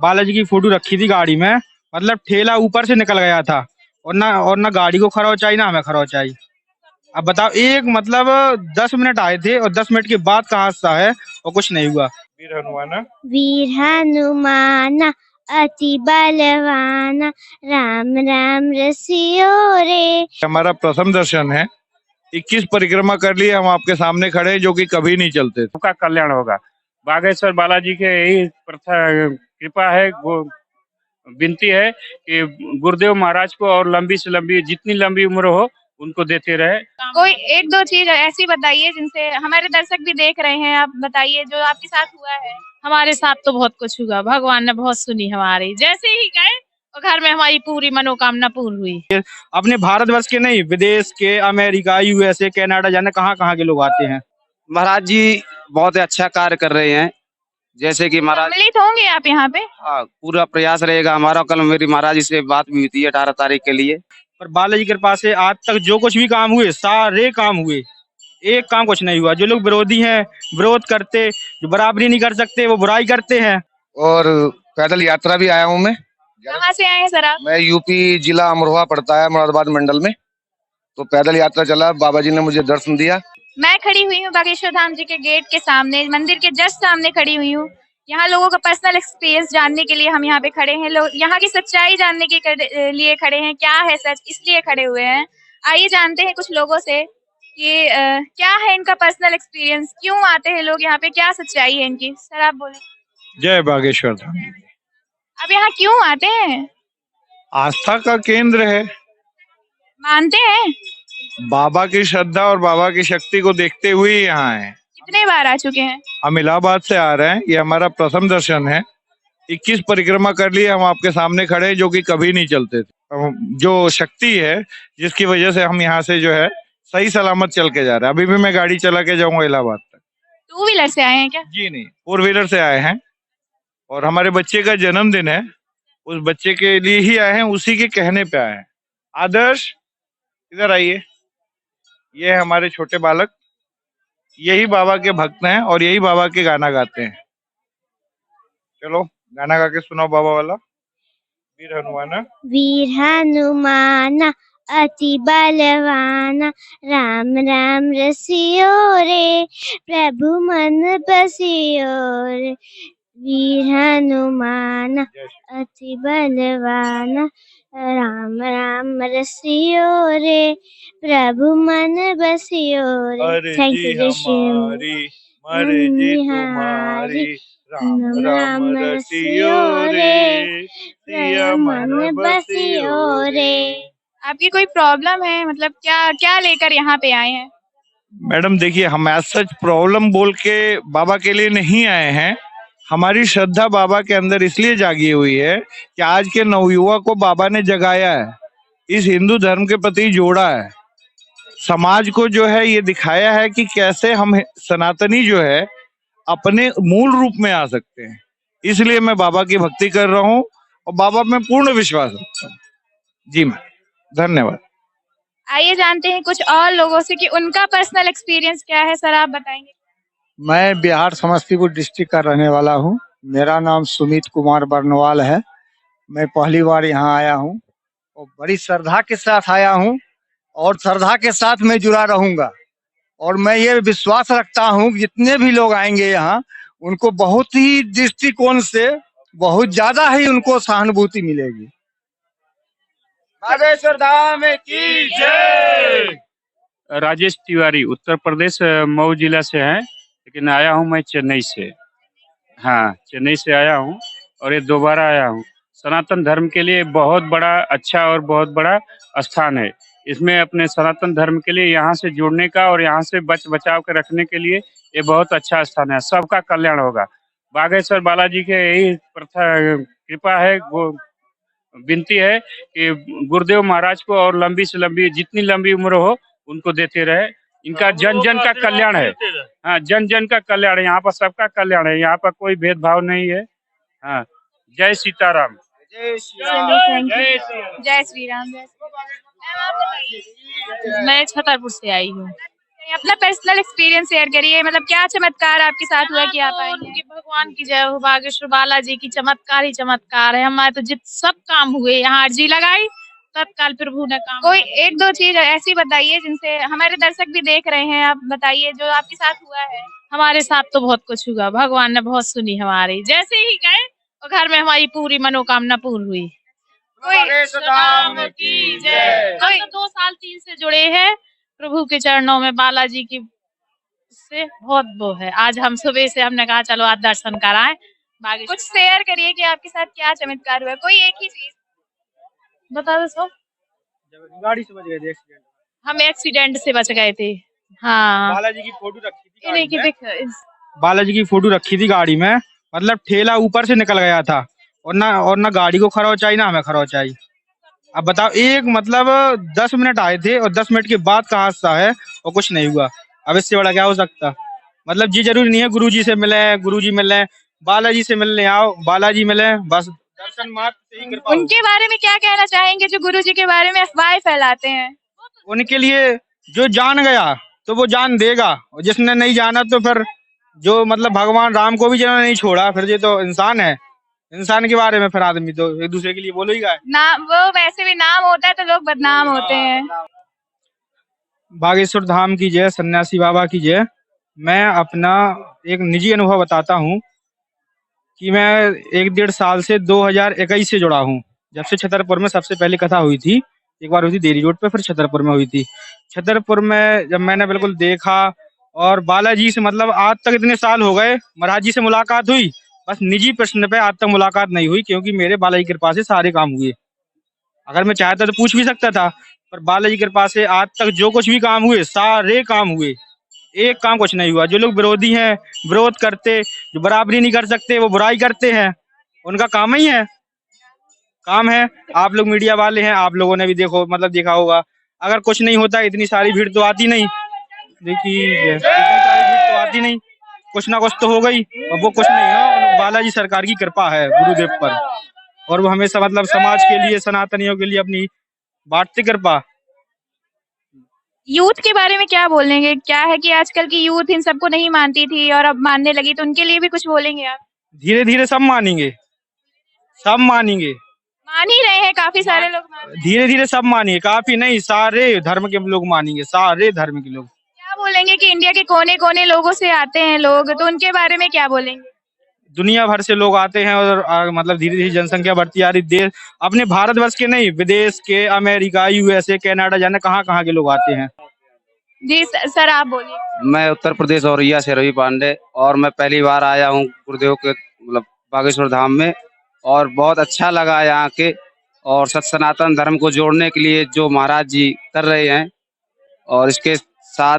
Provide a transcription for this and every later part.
बालाजी की फोटो रखी थी गाड़ी में। मतलब ठेला ऊपर से निकल गया था, और ना गाड़ी को खरोच आई, ना हमें खरोच आई। अब बताओ, एक मतलब 10 मिनट आए थे और 10 मिनट के बाद का हादसा है और कुछ नहीं हुआ। वीर हनुमान अति बलवान, राम राम रसियो रे। हमारा प्रथम दर्शन है। 21 परिक्रमा कर लिए हम आपके सामने खड़े, जो कि कभी नहीं चलते। सबका कल्याण होगा। बागेश्वर बालाजी के यही कृपा है, वो विनती है कि गुरुदेव महाराज को और लंबी से लंबी, जितनी लंबी उम्र हो उनको देते रहे। कोई एक दो चीज ऐसी बताइए जिनसे हमारे दर्शक भी देख रहे हैं, आप बताइए जो आपके साथ हुआ है। हमारे साथ तो बहुत कुछ हुआ, भगवान ने बहुत सुनी हमारी, जैसे ही गए और घर में हमारी पूरी मनोकामना पूर्ण हुई। अपने भारतवर्ष के नहीं, विदेश के, अमेरिका, यूएसए, कनाडा, जाने कहाँ कहाँ के लोग आते हैं। महाराज जी बहुत अच्छा कार्य कर रहे हैं। जैसे कि महाराज सम्मिलित होंगे आप यहाँ पे? पूरा प्रयास रहेगा हमारा। कल मेरी महाराज जी से बात भी हुई थी 18 तारीख के लिए। पर बालाजी की कृपा से आज तक जो कुछ भी काम हुए, सारे काम हुए, एक काम कुछ नहीं हुआ। जो लोग विरोधी हैं, विरोध करते, जो बराबरी नहीं कर सकते, वो बुराई करते हैं। और पैदल यात्रा भी आया हूँ मैं। कहाँ से आए हैं सर आप? मैं यूपी जिला अमरोहा पड़ता है, मुरादाबाद मंडल में। तो पैदल यात्रा चला, बाबा जी ने मुझे दर्शन दिया। मैं खड़ी हुई हूँ बागेश्वर धाम जी के गेट के सामने, मंदिर के जस्ट सामने खड़ी हुई हूँ। यहाँ लोगों का पर्सनल एक्सपीरियंस जानने के लिए हम यहाँ पे खड़े हैं। लोग यहाँ की सच्चाई जानने के लिए खड़े हैं, क्या है सच, इसलिए खड़े हुए हैं। आइए जानते हैं कुछ लोगों से कि क्या है इनका पर्सनल एक्सपीरियंस, क्यों आते हैं लोग यहाँ पे, क्या सच्चाई है इनकी। सर आप बोले। जय बागेश्वर धाम। अब यहाँ क्यों आते हैं? आस्था का केंद्र है। मानते हैं? बाबा की श्रद्धा और बाबा की शक्ति को देखते हुए यहाँ है। कितने बार आ चुके हैं? हम इलाहाबाद से आ रहे हैं, ये हमारा प्रथम दर्शन है। 21 परिक्रमा कर लिए हम आपके सामने खड़े, जो कि कभी नहीं चलते थे। जो शक्ति है जिसकी वजह से हम यहाँ से जो है सही सलामत चल के जा रहे हैं। अभी भी मैं गाड़ी चला के जाऊंगा इलाहाबाद तक। 2 व्हीलर से आए हैं क्या? जी नहीं, 4 व्हीलर से आए हैं। और हमारे बच्चे का जन्मदिन है, उस बच्चे के लिए ही आए हैं, उसी के कहने पे आए हैं। आदर्श इधर आइए। ये है हमारे छोटे बालक, यही बाबा के भक्त हैं और यही बाबा के गाना गाते हैं। चलो गाना गा के सुनाओ बाबा वाला। वीर हनुमान अति बलवान, राम राम रसियो रे। प्रभु मन बसियो रे। वीर हनुमान अति बलवान, राम राम रसियो रे। प्रभु मन बसियो रे। थैंक यू जय श्री हमारी, राम राम रसियो रे। प्रभु मन बसियो रे। आपकी कोई प्रॉब्लम है, मतलब क्या क्या लेकर यहाँ पे आए हैं? मैडम देखिए, हम एज सच प्रॉब्लम बोल के बाबा के लिए नहीं आए हैं। हमारी श्रद्धा बाबा के अंदर इसलिए जागी हुई है कि आज के नवयुवा को बाबा ने जगाया है, इस हिंदू धर्म के प्रति जोड़ा है, समाज को जो है ये दिखाया है कि कैसे हम सनातनी जो है अपने मूल रूप में आ सकते हैं। इसलिए मैं बाबा की भक्ति कर रहा हूँ और बाबा में पूर्ण विश्वास रखता हूँ। जी मैं धन्यवाद। आइए जानते हैं कुछ और लोगों से कि उनका पर्सनल एक्सपीरियंस क्या है। सर आप बताएंगे। मैं बिहार समस्तीपुर डिस्ट्रिक्ट का रहने वाला हूँ। मेरा नाम सुमित कुमार बर्नवाल है। मैं पहली बार यहाँ आया हूँ और बड़ी श्रद्धा के साथ आया हूँ और श्रद्धा के साथ मैं जुड़ा रहूंगा। और मैं ये विश्वास रखता हूँ कि जितने भी लोग आएंगे यहाँ, उनको बहुत ही दृष्टिकोण से बहुत ज्यादा ही उनको सहानुभूति मिलेगी। बागेश्वर धाम की जय। राजेश तिवारी, उत्तर प्रदेश, मऊ जिला से है, लेकिन आया हूँ मैं चेन्नई से। हाँ, चेन्नई से आया हूँ और ये दोबारा आया हूँ। सनातन धर्म के लिए बहुत बड़ा, अच्छा और बहुत बड़ा स्थान है। इसमें अपने सनातन धर्म के लिए यहाँ से जुड़ने का और यहाँ से बचाव के रखने के लिए ये बहुत अच्छा स्थान है। सबका कल्याण होगा। बागेश्वर बालाजी के यही कृपा है, वो विनती है कि गुरुदेव महाराज को और लंबी से लंबी, जितनी लंबी उम्र हो उनको देते रहे। इनका जन जन का कल्याण है। हाँ, जन जन का कल्याण है। यहाँ पर सबका कल्याण है, यहाँ पर कोई भेदभाव नहीं है। हाँ, जय सीताराम। जय श्री राम। जय श्री राम। मैं छतरपुर से आई हूँ। अपना पर्सनल एक्सपीरियंस शेयर करिए, मतलब क्या चमत्कार आपके साथ हुआ कि आप आई हैं? उनकी भगवान की जय हो, बागेश्वर बालाजी की चमत्कार ही चमत्कार है। हमारे तो जित सब काम हुए, यहाँ अर्जी लगाई तत्काल प्रभु ने काम कोई कर दिया। एक दो चीज ऐसी बताइए जिनसे हमारे दर्शक भी देख रहे हैं, आप बताइए जो आपके साथ हुआ है। हमारे साथ तो बहुत कुछ हुआ, भगवान ने बहुत सुनी हमारी। जैसे ही गए और घर में हमारी पूरी मनोकामना पूर्ण हुई। कोई राम की जय। हम तो 2 साल 3 से जुड़े हैं प्रभु के चरणों में, बालाजी की से बहुत वो है। आज हम सुबह से हमने कहा चलो आज दर्शन कराएं। बागेश्वर कुछ शेयर करिए कि आपके साथ क्या चमत्कार हुआ, कोई एक ही चीज। बता दो सब। गाड़ी से बच गए थे एक्सीडेंट। हम एक्सीडेंट से बच गए थे। हाँ, बालाजी की फोटो रखी थी इन्हीं की गाड़ी में। दिख बालाजी की फोटो रखी थी गाड़ी में, मतलब ठेला ऊपर से निकल गया था और ना गाड़ी को खरोच आई ना हमें खरोच आई। अब बताओ, एक मतलब 10 मिनट आए थे और 10 मिनट के बाद का हादसा है और कुछ नहीं हुआ। अब इससे बड़ा क्या हो सकता। मतलब ये जरूरी नहीं है गुरुजी से मिले, गुरुजी मिले, बालाजी से मिलने आओ, बालाजी मिले, बस दर्शन मात्र से ही कृपा होगी। उनके बारे में क्या कहना चाहेंगे जो गुरुजी के बारे में अफवाहें फैलाते हैं? उनके लिए जो जान गया तो वो जान देगा, और जिसने नहीं जाना तो फिर जो मतलब भगवान राम को भी जिन्होंने नहीं छोड़ा, फिर ये तो इंसान है। इंसान के बारे में फिर आदमी तो एक दूसरे के लिए बोलो ही का है। नाम वो वैसे भी नाम होता है तो लोग बदनाम होते हैं। बागेश्वर धाम की जय, सन्यासी बाबा की जय। मैं अपना एक निजी अनुभव बताता हूँ कि मैं 1 डेढ़ साल से 2021 से जुड़ा हूँ। जब से छतरपुर में सबसे पहले कथा हुई थी, एक बार हुई थी देरी रोड पे, फिर छतरपुर में हुई थी। छतरपुर में जब मैंने बिल्कुल देखा, और बालाजी से मतलब आज तक इतने साल हो गए, महाराज जी से मुलाकात हुई, बस निजी प्रश्न पे आज तक मुलाकात नहीं हुई, क्योंकि मेरे बालाजी की कृपा से सारे काम हुए। अगर मैं चाहता तो पूछ भी सकता था, पर बालाजी की कृपा से आज तक जो कुछ भी काम हुए सारे काम हुए, एक काम कुछ नहीं हुआ। जो लोग विरोधी हैं, विरोध करते, जो बराबरी नहीं कर सकते वो बुराई करते हैं, उनका काम ही है, काम है। आप लोग मीडिया वाले हैं, आप लोगों ने भी देखा होगा, अगर कुछ नहीं होता इतनी सारी भीड़ तो आती नहीं। देखिए इतनी सारी भीड़ तो आती नहीं, कुछ ना कुछ तो हो गई, और वो कुछ नहीं है, बालाजी सरकार की कृपा है गुरुदेव पर, और वो हमेशा मतलब समाज के लिए, सनातनियों के लिए अपनी बांटती कृपा। यूथ के बारे में क्या बोलेंगे? क्या है कि आजकल की यूथ इन सबको नहीं मानती थी और अब मानने लगी, तो उनके लिए भी कुछ बोलेंगे आप? धीरे धीरे सब मानेंगे, सब मानेंगे, मान ही रहे हैं, काफी सारे लोग मान रहे हैं। धीरे धीरे सब मानेंगे, काफी नहीं सारे धर्म के लोग मानेंगे, सारे धर्म के लोग। क्या बोलेंगे कि इंडिया के कोने कोने लोगों से आते हैं लोग, तो उनके बारे में क्या बोलेंगे? दुनिया भर से लोग आते हैं, और मतलब धीरे धीरे जनसंख्या बढ़ती आ रही। देश अपने भारतवर्ष के नहीं, विदेश के, अमेरिका, यूएसए, कनाडा, जाने कहाँ कहाँ के लोग आते हैं। जी सर आप बोलिए। मैं उत्तर प्रदेश औरैया से रवि पांडे, और मैं पहली बार आया हूँ गुरुदेव के मतलब बागेश्वर धाम में, और बहुत अच्छा लगा यहाँ के। और सनातन धर्म को जोड़ने के लिए जो महाराज जी कर रहे हैं, और इसके साथ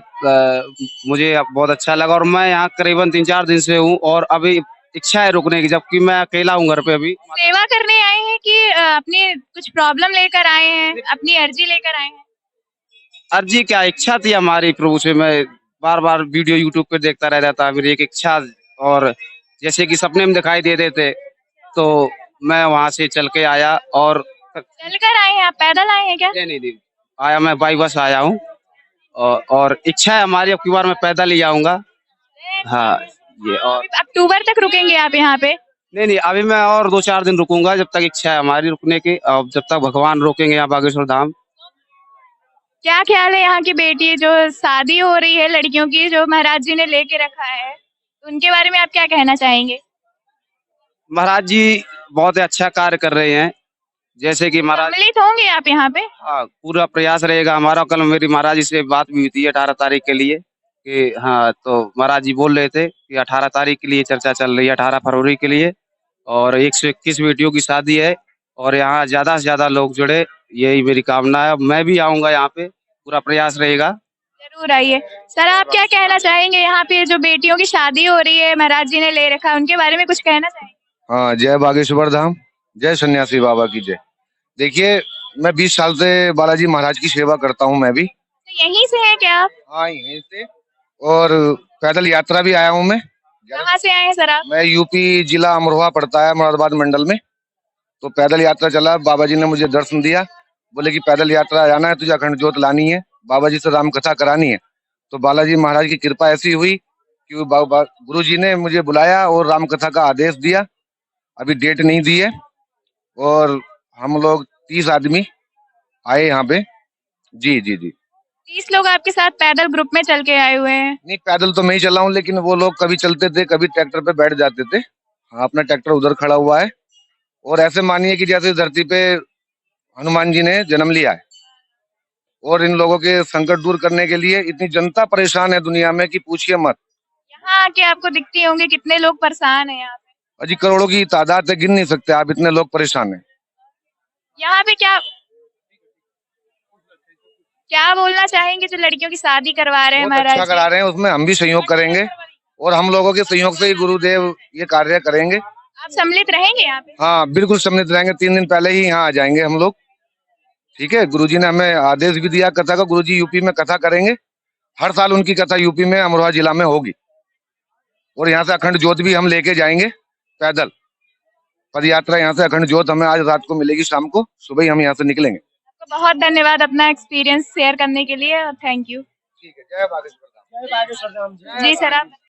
मुझे बहुत अच्छा लगा। और मैं यहाँ करीबन 3-4 दिन से हूँ, और अभी इच्छा है रुकने की, जबकि मैं अकेला हूँ घर पे अभी। सेवा करने आए हैं कि अपनी कुछ प्रॉब्लम लेकर आए हैं, अपनी अर्जी लेकर आए हैं? अर्जी क्या, इच्छा थी हमारी प्रभु से। मैं बार बार वीडियो यूट्यूब पे देखता रहता था, मेरी एक इच्छा, और जैसे कि सपने में दिखाई दे देते, तो मैं वहां से चल के आया। और चलकर आए हैं आप, पैदल आए हैं क्या? नहीं, आया मैं बाई बस आया हूँ, और इच्छा है हमारी अब की बार मैं पैदल ही आऊंगा। हाँ ये, और अक्टूबर तक रुकेंगे आप यहाँ पे? नहीं, अभी मैं और 2-4 दिन रुकूंगा, जब तक इच्छा है हमारी रुकने की, और जब तक भगवान रोकेंगे यहाँ बागेश्वर धाम। क्या ख्याल है यहाँ की बेटी जो शादी हो रही है लड़कियों की, जो महाराज जी ने लेके रखा है, उनके बारे में आप क्या कहना चाहेंगे? महाराज जी बहुत ही अच्छा कार्य कर रहे हैं। जैसे कि महाराज, सम्मिलित होंगे आप यहाँ पे? हाँ, पूरा प्रयास रहेगा हमारा। कल मेरी महाराज जी से बात भी हुई थी 18 तारीख के लिए, कि हाँ, तो महाराज जी बोल रहे थे कि 18 तारीख के लिए चर्चा चल रही है, 18 फरवरी के लिए, और 121 बेटियों की शादी है, और यहाँ ज्यादा से ज्यादा लोग जुड़े, यही मेरी कामना है। मैं भी आऊंगा यहाँ पे, पूरा प्रयास रहेगा। जरूर आइए। सर आप क्या कहना चाहेंगे, यहाँ पे जो बेटियों की शादी हो रही है महाराज जी ने ले रखा है, उनके बारे में कुछ कहना चाहेंगे? हाँ, जय बागेश्वर धाम, जय सन्यासी बाबा की जय। देखिए, मैं 20 साल से बालाजी महाराज की सेवा करता हूँ मैं भी। तो यहीं से हैं क्या आप? हाँ, यहीं से, और पैदल यात्रा भी आया हूँ मैं। कहाँ से आए हैं सर आप? मैं यूपी जिला अमरोहा पड़ता है, मुरादाबाद मंडल में। तो पैदल यात्रा चला, बाबा जी ने मुझे दर्शन दिया, बोले कि पैदल यात्रा जाना है, तुझे अखंड ज्योत लानी है, बाबा जी से राम कथा करानी है। तो बालाजी महाराज की कृपा ऐसी हुई कि गुरु जी ने मुझे बुलाया और राम कथा का आदेश दिया। अभी डेट नहीं दी है और हम लोग 30 आदमी आए यहाँ पे। जी जी जी। 30 लोग आपके साथ पैदल ग्रुप में चल के आए हुए हैं। नहीं, पैदल तो मैं ही चला हूँ, लेकिन वो लोग कभी चलते थे, कभी ट्रैक्टर पे बैठ जाते थे। हाँ, अपना ट्रैक्टर उधर खड़ा हुआ है। और ऐसे मानिए कि जैसे धरती पे हनुमान जी ने जन्म लिया है और इन लोगों के संकट दूर करने के लिए इतनी जनता परेशान है दुनिया में कि पूछिए मत। यहाँ आके आपको दिखती होंगे कितने लोग परेशान हैं यहाँ पे। अजी करोड़ों की तादाद है, गिन नहीं सकते आप, इतने लोग परेशान हैं। यहाँ पे क्या बोलना चाहेंगे जो लड़कियों की शादी करवा रहे हैं बहुत अच्छा महाराज करा रहे हैं, उसमें हम भी सहयोग करेंगे और हम लोगों के सहयोग से ही गुरुदेव ये कार्य करेंगे। आप सम्मिलित रहेंगे यहाँ पे? हाँ, बिल्कुल सम्मिलित रहेंगे। 3 दिन पहले ही यहाँ आ जाएंगे हम लोग। ठीक है, गुरुजी ने हमें आदेश भी दिया कथा का। गुरुजी यूपी में कथा करेंगे, हर साल उनकी कथा यूपी में अमरोहा जिला में होगी। और यहाँ से अखंड ज्योत भी हम लेके जाएंगे पैदल पद यात्रा। यहाँ से अखंड ज्योत हमें आज रात को मिलेगी, शाम को सुबह ही हम यहाँ से निकलेंगे। तो बहुत धन्यवाद अपना एक्सपीरियंस शेयर करने के लिए और थैंक यू। ठीक है, जय बागेश्वर धाम। जी सर। आप